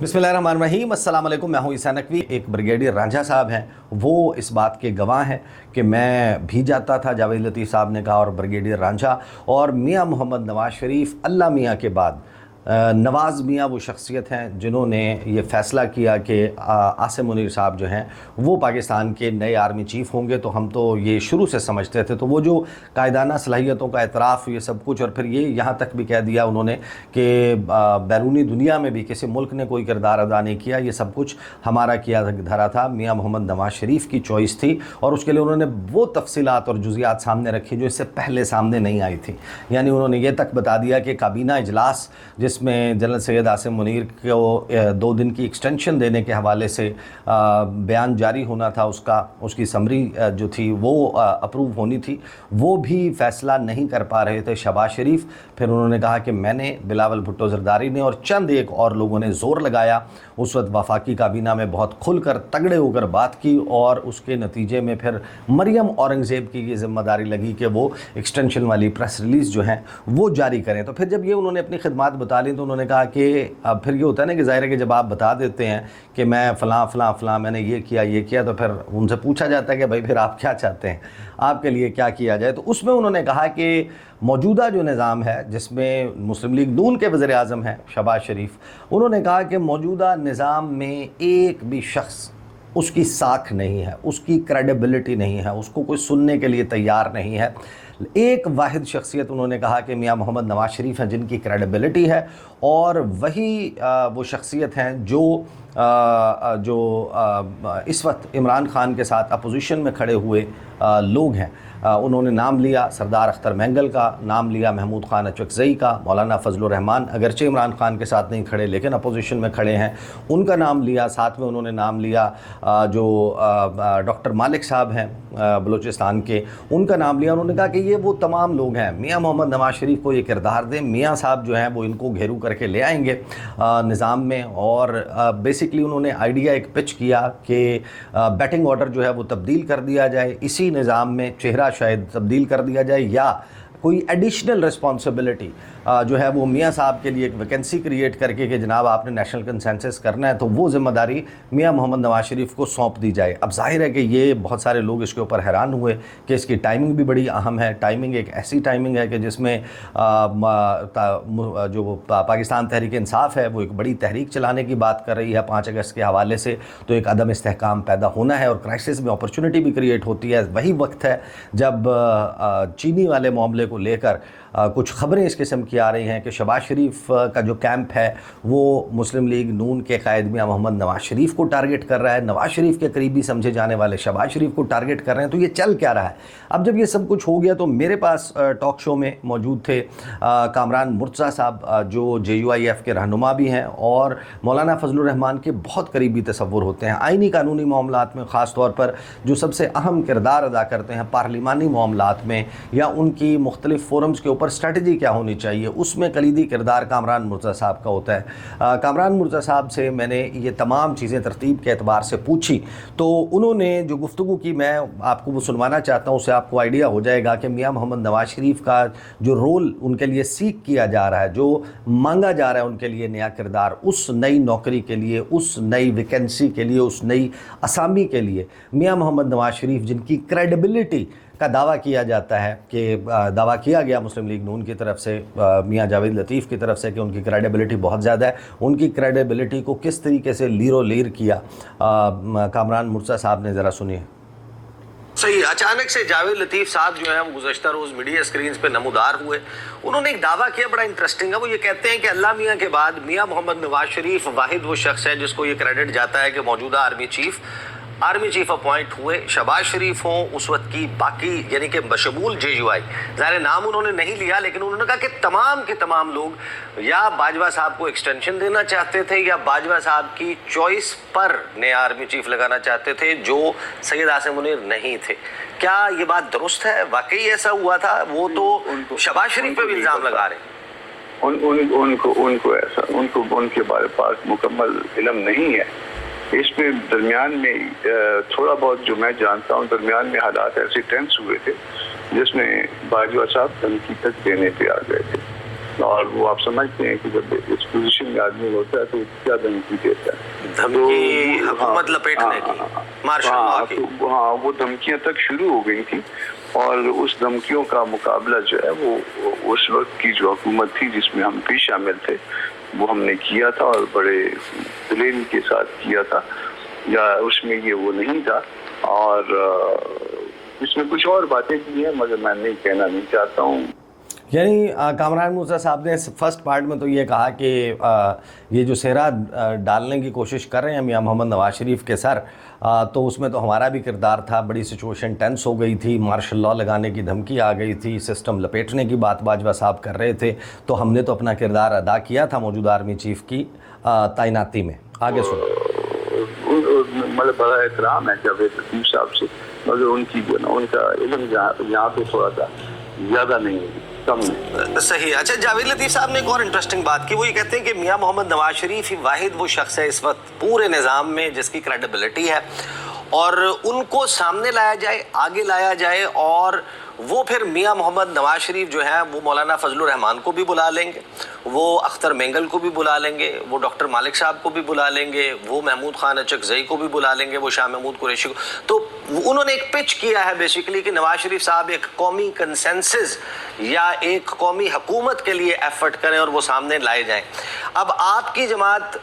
बिस्मिल्लाहिर्रहमानिर्रहीम, अस्सलाम वालेकुम। मैं हूँ ईसा नकवी। एक ब्रिगेडियर रांझा साहब हैं, वो इस बात के गवाह हैं कि मैं भी जाता था, जावेद लतीफ़ साहब ने कहा, और ब्रिगेडियर रांझा और मियाँ मोहम्मद नवाज़ शरीफ, अल्लाह मियाँ के बाद नवाज़ मियाँ वो शख्सियत हैं जिन्होंने ये फ़ैसला किया कि आसिम मुनीर साहब जो हैं वो पाकिस्तान के नए आर्मी चीफ़ होंगे। तो हम तो ये शुरू से समझते थे। तो वो जो कायदाना सलाहियतों का एतराफ़, ये सब कुछ, और फिर ये यहाँ तक भी कह दिया उन्होंने कि बैरूनी दुनिया में भी किसी मुल्क ने कोई किरदार अदा नहीं किया, ये सब कुछ हमारा किया धरा था, मियाँ मोहम्मद नवाज़ शरीफ की चॉइस थी। और उसके लिए उन्होंने वो तफसीलात और जुज़ियात सामने रखी जो इससे पहले सामने नहीं आई थी। यानी उन्होंने ये तक बता दिया कि काबीना इजलास जिसमें जनरल सैयद आसिम मुनीर को 2 दिन की एक्सटेंशन देने के हवाले से बयान जारी होना था, उसकी समरी जो थी वो अप्रूव होनी थी, वो भी फ़ैसला नहीं कर पा रहे थे शहबाज शरीफ। फिर उन्होंने कहा कि मैंने, बिलावल भुट्टो ज़रदारी ने और चंद एक और लोगों ने ज़ोर लगाया। उस वक्त वफाकी काबीना में बहुत खुलकर तगड़े होकर बात की और उसके नतीजे में फिर मरियम औरंगज़ेब की ये ज़िम्मेदारी लगी कि वो एक्सटेंशन वाली प्रेस रिलीज़ जो है वो जारी करें। तो फिर जब ये उन्होंने अपनी खिदमात बता ली तो उन्होंने कहा कि अब फिर ये होता है ना कि ज़ाहिर है कि जब आप बता देते हैं कि मैं फ़लाँ मैंने ये किया, तो फिर उनसे पूछा जाता है कि भाई फिर आप क्या चाहते हैं, आपके लिए क्या किया जाए। तो उसमें उन्होंने कहा कि मौजूदा जो निज़ाम है जिसमें मुस्लिम लीग नून के वज़ीर आज़म हैं शहबाज शरीफ, उन्होंने कहा कि मौजूदा निज़ाम में एक भी शख्स, उसकी साख नहीं है, उसकी क्रेडिबिलिटी नहीं है, उसको कोई सुनने के लिए तैयार नहीं है। एक वाहिद शख्सियत उन्होंने कहा कि मियाँ मोहम्मद नवाज़ शरीफ हैं जिनकी क्रेडिबिलिटी है, और वही वो शख्सियत हैं जो इस वक्त इमरान खान के साथ अपोजिशन में खड़े हुए लोग हैं। उन्होंने नाम लिया सरदार अख्तर मैंगल का, नाम लिया महमूद खान अचकज़ई का, मौलाना फजलुर रहमान अगरचे इमरान खान के साथ नहीं खड़े लेकिन अपोजिशन में खड़े हैं, उनका नाम लिया। साथ में उन्होंने नाम लिया जो डॉक्टर मालिक साहब हैं बलूचिस्तान के, उनका नाम लिया। उन्होंने कहा कि ये वो तमाम लोग हैं, मियाँ मोहम्मद नवाज़ शरीफ को ये किरदार दें, मियाँ साहब जो हैं वो इनको घेरू करके ले आएंगे निज़ाम में। और बेसिकली उन्होंने आइडिया एक पिच किया कि बैटिंग ऑर्डर जो है वो तब्दील कर दिया जाए, इसी निज़ाम में चेहरा शायद तब्दील कर दिया जाए, या कोई एडिशनल रिस्पॉन्सिबिलिटी जो है वो मियाँ साहब के लिए एक वैकेंसी क्रिएट करके कि जनाब आपने नेशनल कंसेंसस करना है तो वो ज़िम्मेदारी मियाँ मोहम्मद नवाज़ शरीफ को सौंप दी जाए। अब जाहिर है कि ये बहुत सारे लोग इसके ऊपर हैरान हुए कि इसकी टाइमिंग भी बड़ी अहम है। टाइमिंग एक ऐसी टाइमिंग है कि जिसमें जो पाकिस्तान तहरीक इंसाफ है वो एक बड़ी तहरीक चलाने की बात कर रही है 5 अगस्त के हवाले से, तो एक अदम इस्तेहकाम पैदा होना है और क्राइसिस में अपॉर्चुनिटी भी क्रिएट होती है। वही वक्त है जब चीनी वाले मामले को लेकर कुछ खबरें इस किस्म की आ रही हैं कि शहबाज शरीफ का जो कैंप है वो मुस्लिम लीग नून के कायद मियाँ मोहम्मद नवाज़ शरीफ को टारगेट कर रहा है, नवाज़ शरीफ के करीबी समझे जाने वाले शहबाज शरीफ को टारगेट कर रहे हैं। तो ये चल क्या रहा है? अब जब ये सब कुछ हो गया तो मेरे पास टॉक शो में मौजूद थे कामरान मुर्तज़ा साहब जो JUIF के रहनुमा भी हैं और मौलाना फजलुर रहमान के बहुत करीबी तसव्वुर होते हैं। आइनी कानूनी मामलात में ख़ास तौर पर जो सबसे अहम किरदार अदा करते हैं पार्लिमानी मामलात में, या उनकी मुख्तलिफ़ फोरम्स के ऊपर स्ट्रेटजी क्या होनी चाहिए, उसमें कलीदी किरदार कामरान मुर्तज़ा साहब का होता है। कामरान मुर्तज़ा साहब से मैंने ये तमाम चीज़ें तरतीब के एतबार से पूछी तो उन्होंने जो गुफ्तगू की मैं आपको वो सुनवाना चाहता हूँ, उससे आपको आइडिया हो जाएगा कि मियाँ मोहम्मद नवाज़ शरीफ का जो रोल उनके लिए सीख किया जा रहा है, जो मांगा जा रहा है उनके लिए नया किरदार, उस नई नौकरी के लिए, उस नई वैकेंसी के लिए, उस नई असामी के लिए, मियाँ मोहम्मद नवाज़ शरीफ जिनकी क्रेडिबिलिटी का दावा किया जाता है कि दावा किया गया मुस्लिम लीग नून की तरफ से, मियाँ जावेद लतीफ़ की तरफ से, कि उनकी क्रेडिबिलिटी बहुत ज़्यादा है। उनकी क्रेडिबिलिटी को किस तरीके से लीरो लीर किया कामरान मुर्तज़ा साहब ने, ज़रा सुनिए। सही अचानक से जावेद लतीफ़ साहब जो हैं वो गुज़श्ता रोज़ मीडिया स्क्रीन्स पे नमूदार हुए। उन्होंने एक दावा किया बड़ा इंटरेस्टिंग है। वो ये कहते हैं कि अल्लाह मियाँ के बाद मियाँ मोहम्मद नवाज़ शरीफ वाहिद वो शख्स है जिसको ये क्रेडिट जाता है कि मौजूदा आर्मी चीफ अपॉइंट हुए। शहबाज शरीफ हों, उस वक्त की बाकी यानी कि बशमूल JUI, ज़ाहिर नाम उन्होंने नहीं लिया लेकिन उन्होंने कहा कि तमाम के तमाम लोग या बाजवा साहब को एक्सटेंशन देना चाहते थे या बाजवा साहब की चॉइस पर नया आर्मी चीफ लगाना चाहते थे जो सैयद आसिम मुनीर नहीं थे। क्या ये बात दुरुस्त है? वाकई ऐसा हुआ था? वो तो शहबाज शरीफ पे भी इल्ज़ाम लगा रहे हैं। उनको उनके बारे पास मुकम्मल इल्म नहीं है। इसमें दरमियान में थोड़ा बहुत जो मैं जानता हूँ, दरमियान में हालात ऐसे टेंस हुए थे जिसमें बाजवा साहब धमकी तक देने पे आ गए थे। اور وہ آپ سمجھتے ہیں کہ جب اس پوزیشن میں آدمی ہوتا ہے تو کیا دھمکی دیتا ہے، دھمکی حکومت لپیٹنے کی، مارشل لا کی. ہاں وہ دھمکیاں تک شروع ہو گئی تھی، اور اس دھمکیوں کا مقابلہ جو ہے وہ اس وقت کی جو حکومت تھی جس میں ہم بھی شامل تھے وہ ہم نے کیا تھا، اور بڑے دلیر کے ساتھ کیا تھا، یا اس میں یہ وہ نہیں تھا. اور اس میں کچھ اور باتیں کی ہیں مگر میں نہیں کہنا نہیں چاہتا ہوں. یعنی کامران مرزا صاحب نے فرسٹ پارٹ میں تو یہ کہا کہ یہ جو سہرا ڈالنے کی کوشش کر رہے ہیں میاں محمد نواز شریف کے سر، تو اس میں تو ہمارا بھی کردار تھا، بڑی سچویشن ٹینس ہو گئی تھی، مارشل لا لگانے کی دھمکی آ گئی تھی، سسٹم لپیٹنے کی بات باجوہ صاحب کر رہے تھے، تو ہم نے تو اپنا کردار ادا کیا تھا موجودہ آرمی چیف کی تعیناتی میں. آگے سنو. مطلب بڑا احترام ہے جاوید لطیف صاحب سے، مگر ان کی جو نا ان کا علم یہاں پہ تھوڑا سا زیادہ نہیں ہے، کم نہیں. صحیح. اچھا، جاوید لطیف صاحب نے ایک اور انٹرسٹنگ بات کی، وہ یہ کہتے ہیں کہ میاں محمد نواز شریف ہی واحد وہ شخص ہے اس وقت پورے نظام میں جس کی کریڈیبلٹی ہے، اور ان کو سامنے لایا جائے، آگے لایا جائے، اور وہ پھر میاں محمد نواز شریف جو ہیں وہ مولانا فضل الرحمان کو بھی بلا لیں گے، وہ اختر مینگل کو بھی بلا لیں گے، وہ ڈاکٹر مالک صاحب کو بھی بلا لیں گے، وہ محمود خان اچکزئی کو بھی بلا لیں گے، وہ شاہ محمود قریشی کو. تو انہوں نے ایک پچ کیا ہے بیسیکلی کہ نواز شریف صاحب ایک قومی کنسنسس یا ایک قومی حکومت کے لیے ایفرٹ کریں اور وہ سامنے لائے جائیں. اب آپ کی جماعت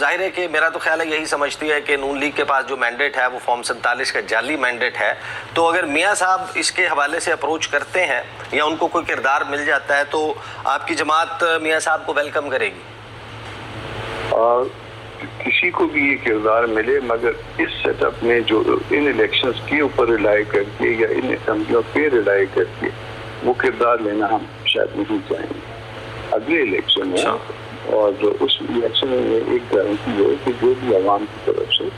ظاہر ہے کہ میرا تو خیال ہے یہی سمجھتی ہے کہ نون لیگ کے پاس جو مینڈیٹ ہے وہ فارم 47 کا جعلی مینڈیٹ ہے، تو اگر میاں صاحب اس کے حوالے سے اپروچ کرتے ہیں یا ان کو کوئی کردار مل جاتا ہے تو آپ کی جماعت میاں صاحب کو ویلکم کرے گی. اور کسی کو بھی یہ کردار ملے، مگر اس سیٹ اپ میں جو ان الیکشنز کے اوپر ریلائی کر کے یا ان اسمبلیوں پہ ریلائی کر کے وہ کردار لینا ہم شاید نہیں چاہیں گے. اگلے الیکشن میں اور اس الیکشن میں ایک گارنٹی ہے کہ جو بھی عوام کی طرف سے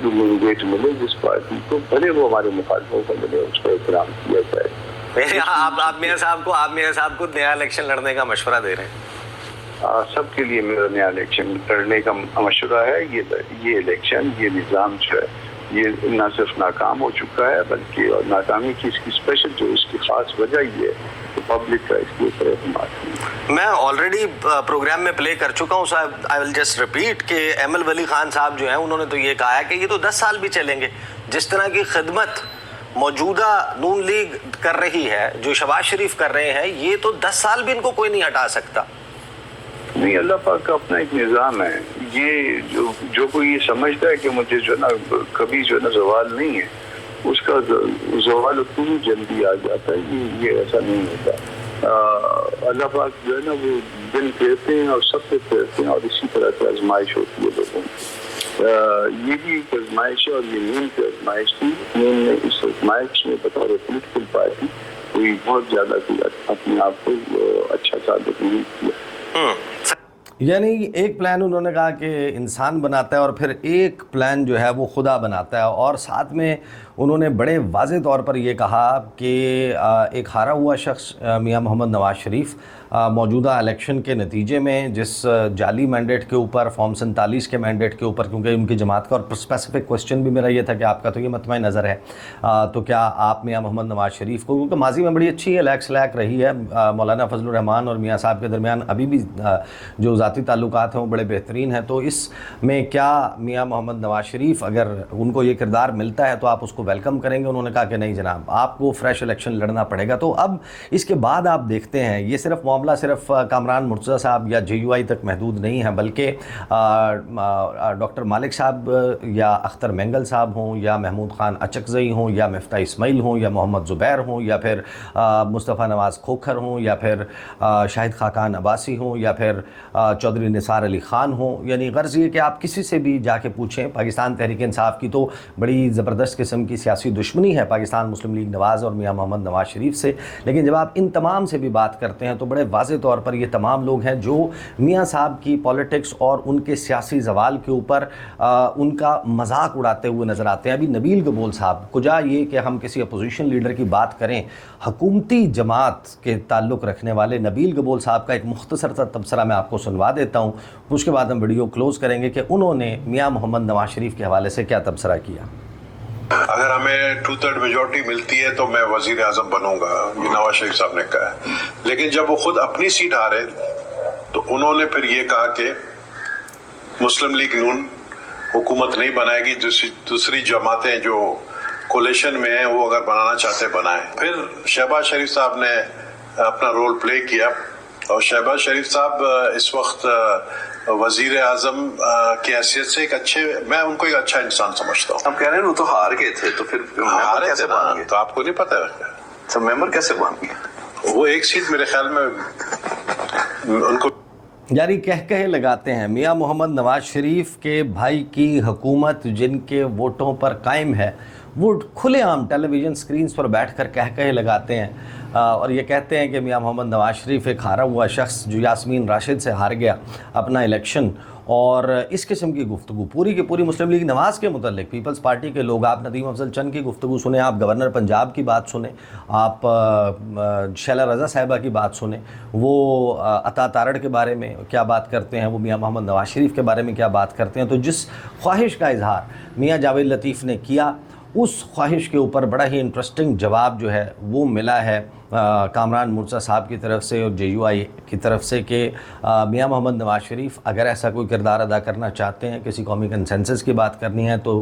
جو مینڈیٹ ملے جس پارٹی کو، بھلے وہ ہمارے مخالفوں کو ملے، اس کا احترام کیا جائے. آپ میاں صاحب کو نیا الیکشن لڑنے کا مشورہ دے رہے ہیں؟ سب کے لیے میرا نیا الیکشن لڑنے کا مشورہ ہے. یہ الیکشن، یہ نظام جو ہے یہ نہ صرف ناکام ہو چکا ہے بلکہ اور ناکامی کی اس کی اسپیشل جو اس کی خاص وجہ یہ ہے کہ پبلک کا اس کے اوپر اعتماد نہیں. میں آلریڈی پروگرام میں پلے کر چکا ہوں صاحب، آئی ول جسٹ ریپیٹ کہ ایم ایل ولی خان صاحب جو ہیں انہوں نے تو یہ کہا ہے کہ یہ تو 10 سال بھی چلیں گے. جس طرح کی خدمت موجودہ نون لیگ کر رہی ہے، جو شہباز شریف کر رہے ہیں، یہ تو 10 سال بھی ان کو کوئی نہیں ہٹا سکتا. نہیں، اللہ پاک کا اپنا ایک نظام ہے. یہ جو کوئی یہ سمجھتا ہے کہ مجھے جو ہے نا کبھی جو ہے نا زوال نہیں ہے، اس کا زوال اتنی جلدی آ جاتا ہے. یہ ایسا نہیں ہوتا. اللہ پاک جو ہے نا وہ دن پھیرتے ہیں اور سب سے پھیرتے ہیں، اور اسی طرح سے آزمائش ہوتی ہے لوگوں کی. یہ بھی ایک آزمائش ہے، اور یہ نون کی آزمائش تھی. نون نے اس آزمائش میں بطور پولیٹیکل پارٹی کوئی بہت زیادہ اپنے آپ کو اچھا ثابت نہیں کیا. یعنی ایک پلان انہوں نے کہا کہ انسان بناتا ہے اور پھر ایک پلان جو ہے وہ خدا بناتا ہے، اور ساتھ میں انہوں نے بڑے واضح طور پر یہ کہا کہ ایک ہارا ہوا شخص میاں محمد نواز شریف موجودہ الیکشن کے نتیجے میں جس جعلی مینڈیٹ کے اوپر، فارم 47 کے مینڈیٹ کے اوپر، کیونکہ ان کی جماعت کا اور اسپیسیفک کوسچن بھی میرا یہ تھا کہ آپ کا تو یہ مطمع نظر ہے، تو کیا آپ میاں محمد نواز شریف کو، کیونکہ ماضی میں بڑی اچھی لیک رہی ہے مولانا فضل الرحمان اور میاں صاحب کے درمیان ابھی بھی جو ذاتی تعلقات ہیں وہ بڑے بہترین ہیں، تو اس میں کیا میاں محمد نواز شریف اگر ان کو یہ کردار ملتا ہے تو آپ اس کو ویلکم کریں گے؟ انہوں نے کہا کہ نہیں جناب، آپ کو فریش الیکشن لڑنا پڑے گا. تو اب اس کے بعد آپ دیکھتے ہیں یہ معاملہ صرف کامران مرتضیٰ صاحب یا جے یو آئی تک محدود نہیں ہے، بلکہ ڈاکٹر مالک صاحب یا اختر مینگل صاحب ہوں یا محمود خان اچکزئی ہوں یا مفتاح اسماعیل ہوں یا محمد زبیر ہوں یا پھر مصطفیٰ نواز کھوکھر ہوں یا پھر شاہد خاقان عباسی ہوں یا پھر چودھری نثار علی خان ہوں، یعنی غرض یہ کہ آپ کسی سے بھی جا کے پوچھیں، پاکستان تحریک انصاف کی تو بڑی زبردست قسم کی سیاسی دشمنی ہے پاکستان مسلم لیگ نواز اور میاں محمد نواز شریف سے، لیکن جب آپ ان تمام سے بھی بات کرتے ہیں تو بڑے واضح طور پر یہ تمام لوگ ہیں جو میاں صاحب کی پولیٹکس اور ان کے سیاسی زوال کے اوپر ان کا مذاق اڑاتے ہوئے نظر آتے ہیں. ابھی نبیل گبول صاحب، کجا یہ کہ ہم کسی اپوزیشن لیڈر کی بات کریں، حکومتی جماعت کے تعلق رکھنے والے نبیل گبول صاحب کا ایک مختصر سا تبصرہ میں آپ کو سنوا دیتا ہوں، اس کے بعد ہم ویڈیو کلوز کریں گے کہ انہوں نے میاں محمد نواز شریف کے حوالے سے کیا تبصرہ کیا. اگر ہم हमें 2/3 मेजोरिटी मिलती है तो मैं वजीर आजम बनूंगा, ये नवाज शरीफ साहब ने कहा है। लेकिन जब वो खुद अपनी सीट हारे तो उन्होंने फिर ये कहा कि मुस्लिम लीग नून हुकूमत नहीं बनाएगी, दूसरी जमातें जो कोलिशन में हैं वो अगर बनाना चाहते बनाएं। फिर शहबाज शरीफ साहब ने अपना रोल प्ले किया और शहबाज शरीफ साहब इस वक्त वजीर आजम की हैसियत से मैं उनको एक अच्छा इंसान समझता हूँ। आप कह रहे हैं वो तो हार गए थे, तो फिर हारे कैसे थे ना, बन गए? तो आपको नहीं पता है सब मेंबर कैसे बन गए? वो एक सीट मेरे ख्याल में उनको यानी कह लगाते हैं मियां मोहम्मद नवाज शरीफ के भाई की हुकूमत जिनके वोटों पर कायम है, वो खुलेआम टेलीविज़न स्क्रीन्स पर बैठकर कह लगाते हैं और ये कहते हैं कि मियां मोहम्मद नवाज शरीफ एक हारा हुआ शख्स जो यास्मीन राशिद से हार गया अपना इलेक्शन, और इस किस्म की गुफ्तगू पूरी की पूरी मुस्लिम लीग नवाज़ के मुतल्लिक पीपल्स पार्टी के लोग, आप नदीम अफजल चंद की गुफ्तगू सुने, आप गवर्नर पंजाब की बात सुने, आप शैला रज़ा साहिबा की बात सुने, वो अता तारड़ के बारे में क्या बात करते हैं, वो मियां मोहम्मद नवाज शरीफ के बारे में क्या बात करते हैं। तो जिस ख्वाहिश का इजहार मियां जावेद लतीफ़ ने किया, उस ख्वाहिश के ऊपर बड़ा ही इंटरेस्टिंग जवाब जो है वो मिला है कामरान मुर्तज़ा साहब की तरफ से और JUI की तरफ से कि मियां मोहम्मद नवाज शरीफ अगर ऐसा कोई किरदार अदा करना चाहते हैं, किसी कौमी कंसेंसस की बात करनी है तो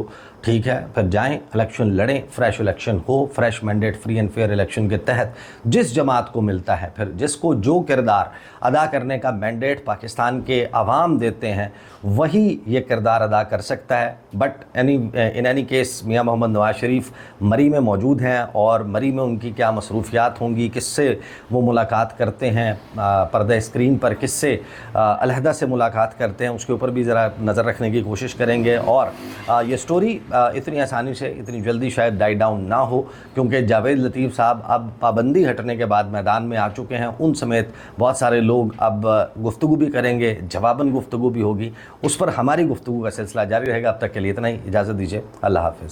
ठीक है, फिर जाएं, इलेक्शन लड़ें, फ्रेश इलेक्शन हो, fresh mandate free and fair election के तहत जिस जमात को मिलता है, फिर जिसको जो किरदार अदा करने का मैंडेट पाकिस्तान के अवाम देते हैं वही ये किरदार अदा कर सकता है। बट इन एनी केस मियां मोहम्मद नवाज शरीफ मरी में मौजूद हैं और मरी में उनकी क्या मसरूफियात होंगी, किससे वो मुलाकात करते हैं पर्दा स्क्रीन पर, किससे अलहदा से मुलाकात करते हैं, उसके ऊपर भी ज़रा नज़र रखने की कोशिश करेंगे। और ये स्टोरी इतनी आसानी से इतनी जल्दी शायद डाई डाउन ना हो, क्योंकि जावेद लतीफ़ साहब अब पाबंदी हटने के बाद मैदान में आ चुके हैं, उन समेत बहुत सारे लोग अब गुफ्तगू भी करेंगे, जवाबन गुफ्तगू भी होगी, उस पर हमारी गुफ्तगू का सिलसिला जारी रहेगा। अब तक के लिए इतना ही, इजाज़त दीजिए, अल्लाह हाफ़िज़।